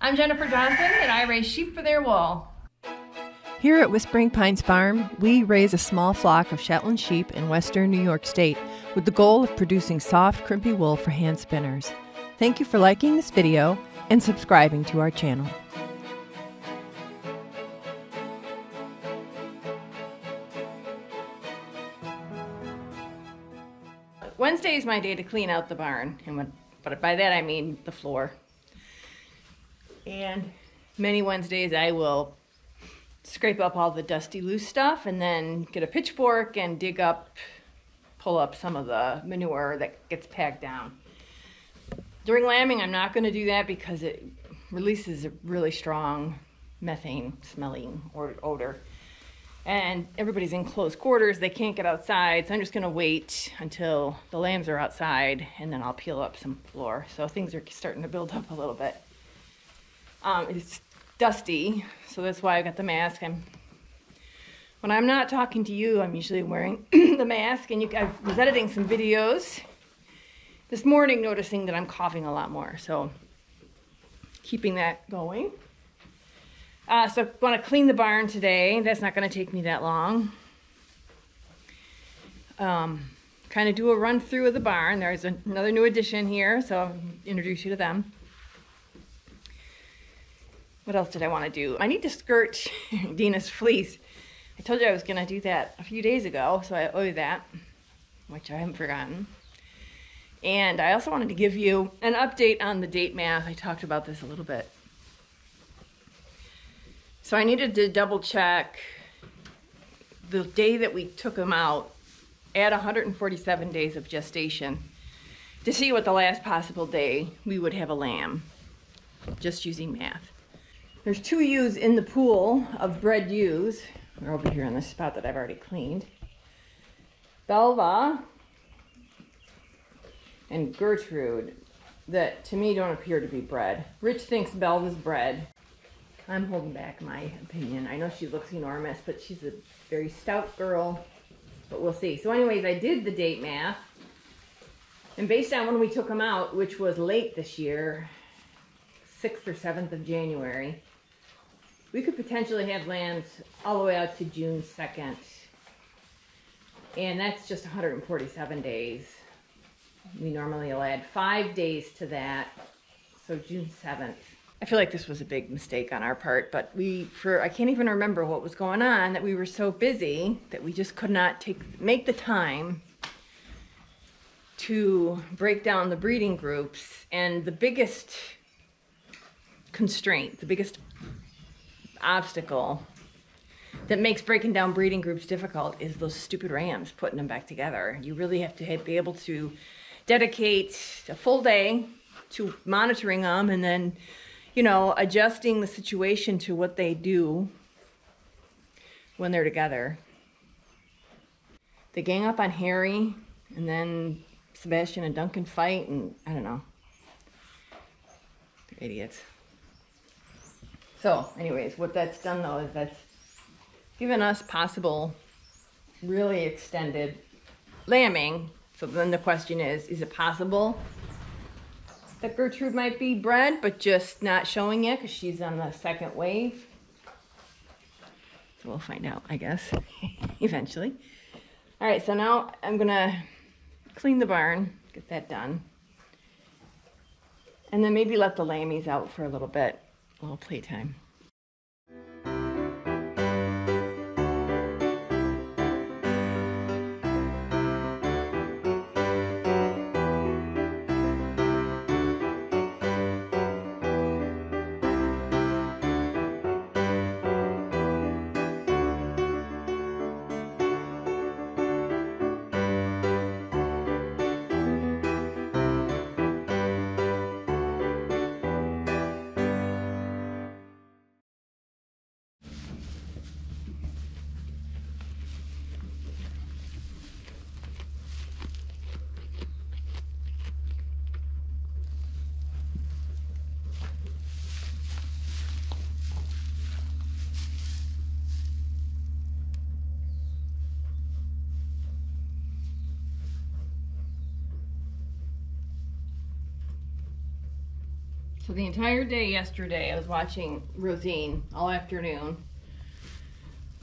I'm Jennifer Johnson, and I raise sheep for their wool. Here at Whispering Pines Farm, we raise a small flock of Shetland sheep in western New York State with the goal of producing soft, crimpy wool for hand spinners. Thank you for liking this video and subscribing to our channel. Wednesday is my day to clean out the barn, but by that I mean the floor. And many Wednesdays I will scrape up all the dusty loose stuff and then get a pitchfork and pull up some of the manure that gets packed down. During lambing I'm not going to do that because it releases a really strong methane smelling odor. And everybody's in close quarters, they can't get outside, so I'm just gonna wait until the lambs are outside and then I'll peel up some floor. So things are starting to build up a little bit. It's dusty, so that's why I got the mask. When I'm not talking to you, I'm usually wearing the mask, and I was editing some videos this morning noticing that I'm coughing a lot more, so keeping that going. So I want to clean the barn today. That's not going to take me that long. Kind of do a run through of the barn. There's another new addition here, so I'll introduce you to them. What else did I want to do? I need to skirt Dina's fleece. I told you I was going to do that a few days ago, so I owe you that, which I haven't forgotten. And I also wanted to give you an update on the date math. I talked about this a little bit. So I needed to double check the day that we took them out at 147 days of gestation to see what the last possible day we would have a lamb, just using math. There's 2 ewes in the pool of bred ewes. They're over here on this spot that I've already cleaned. Belva and Gertrude, that to me don't appear to be bred. Rich thinks Belva's bred. I'm holding back my opinion. I know she looks enormous, but she's a very stout girl, but we'll see. So anyways, I did the date math, and based on when we took them out, which was late this year, 6th or 7th of January, we could potentially have lambs all the way out to June 2nd, and that's just 147 days. We normally will add 5 days to that, so June 7th. I feel like this was a big mistake on our part, but I can't even remember what was going on, that we were so busy that we just could not make the time to break down the breeding groups. And the biggest constraint, the biggest obstacle that makes breaking down breeding groups difficult is those stupid rams, putting them back together. You really have to be able to dedicate a full day to monitoring them and then, you know, adjusting the situation to what they do when they're together. They gang up on Harry, and then Sebastian and Duncan fight, and I don't know. They're idiots. So, anyways, what that's done though is that's given us possible really extended lambing. So then the question is it possible that Gertrude might be bred, but just not showing yet because she's on the second wave? So we'll find out, I guess, eventually. All right, so now I'm gonna clean the barn, get that done, and then maybe let the lammies out for a little bit, a little playtime. So the entire day yesterday, I was watching Rosine all afternoon.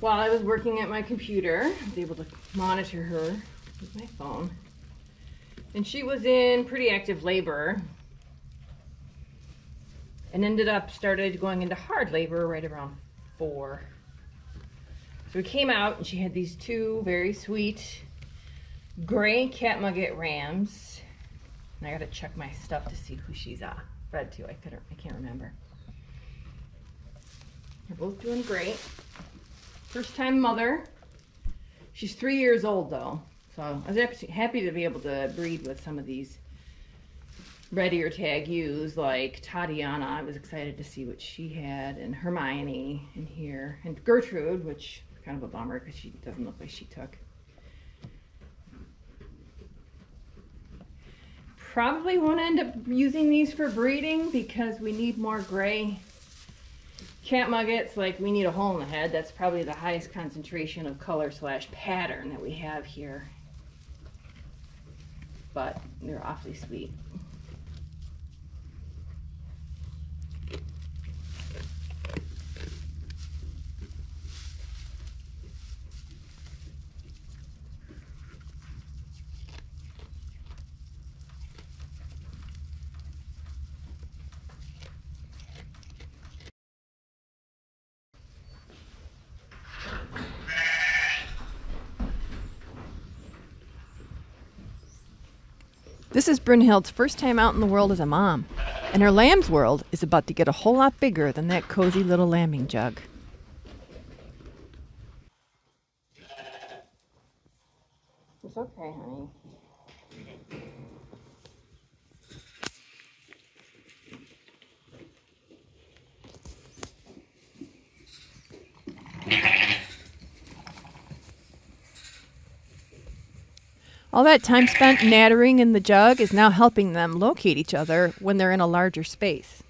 While I was working at my computer, I was able to monitor her with my phone. And she was in pretty active labor and started going into hard labor right around 4. So we came out and she had these 2 very sweet gray catnugget rams. And I gotta check my stuff to see who she's bred to. I can't remember. They're both doing great. First time mother. She's 3 years old though. So I was happy to be able to breed with some of these red ear tag ewes like Tatiana. I was excited to see what she had, and Hermione in here, and Gertrude, which kind of a bummer because she doesn't look like she took. Probably won't end up using these for breeding because we need more gray catnuggets. Like, we need a hole in the head. That's probably the highest concentration of color / pattern that we have here. But they're awfully sweet. This is Brynhild's first time out in the world as a mom, and her lamb's world is about to get a whole lot bigger than that cozy little lambing jug. It's okay, honey. All that time spent nattering in the jug is now helping them locate each other when they're in a larger space.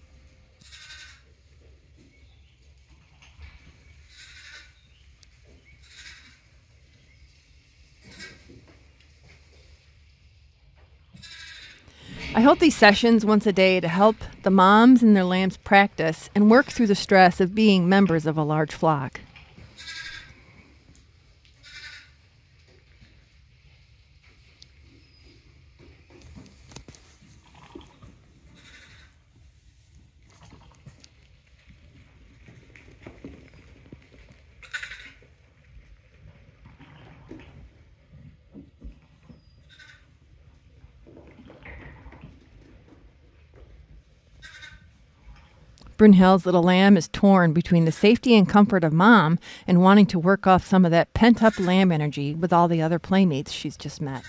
I hold these sessions once a day to help the moms and their lambs practice and work through the stress of being members of a large flock. Brynhild's little lamb is torn between the safety and comfort of mom and wanting to work off some of that pent-up lamb energy with all the other playmates she's just met.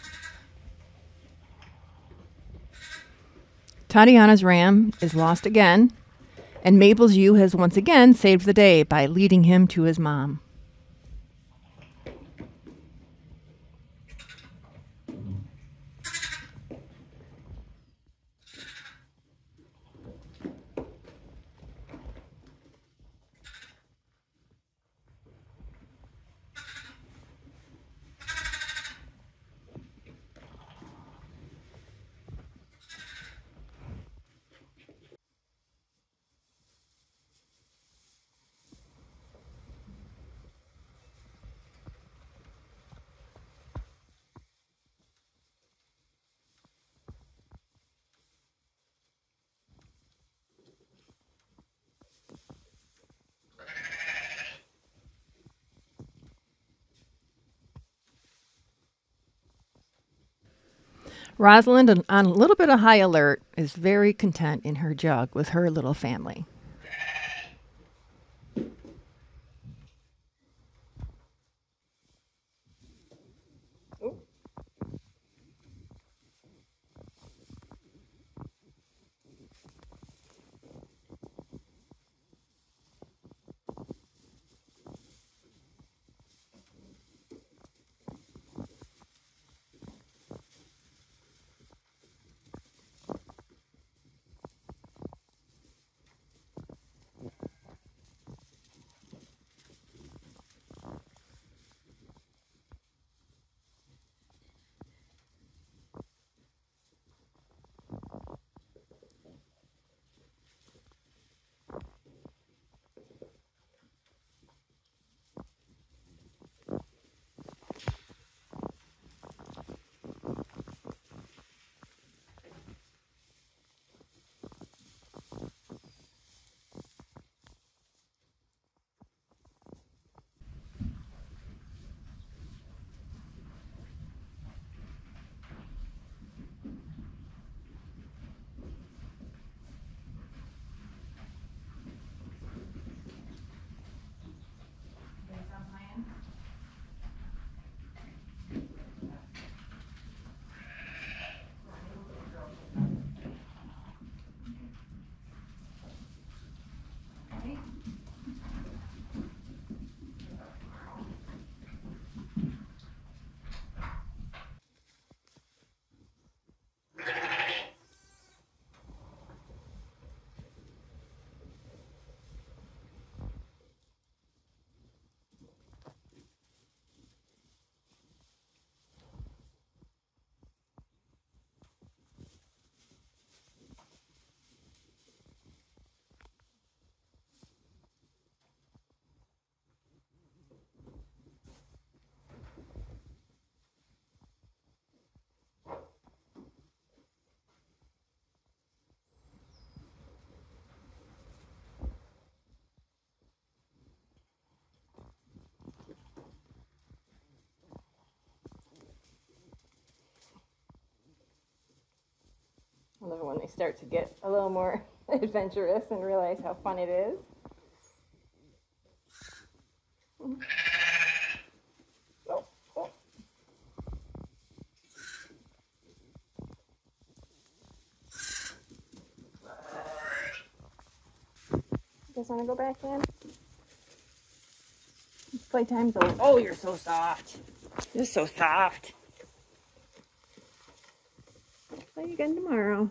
Tatiana's ram is lost again, and Mabel's ewe has once again saved the day by leading him to his mom. Rosalind, on a little bit of high alert, is very content in her jug with her little family. when they start to get a little more adventurous and realize how fun it is. Oh, oh. You guys want to go back in? Playtime's over. Oh, you're so soft. You're so soft. Play again tomorrow.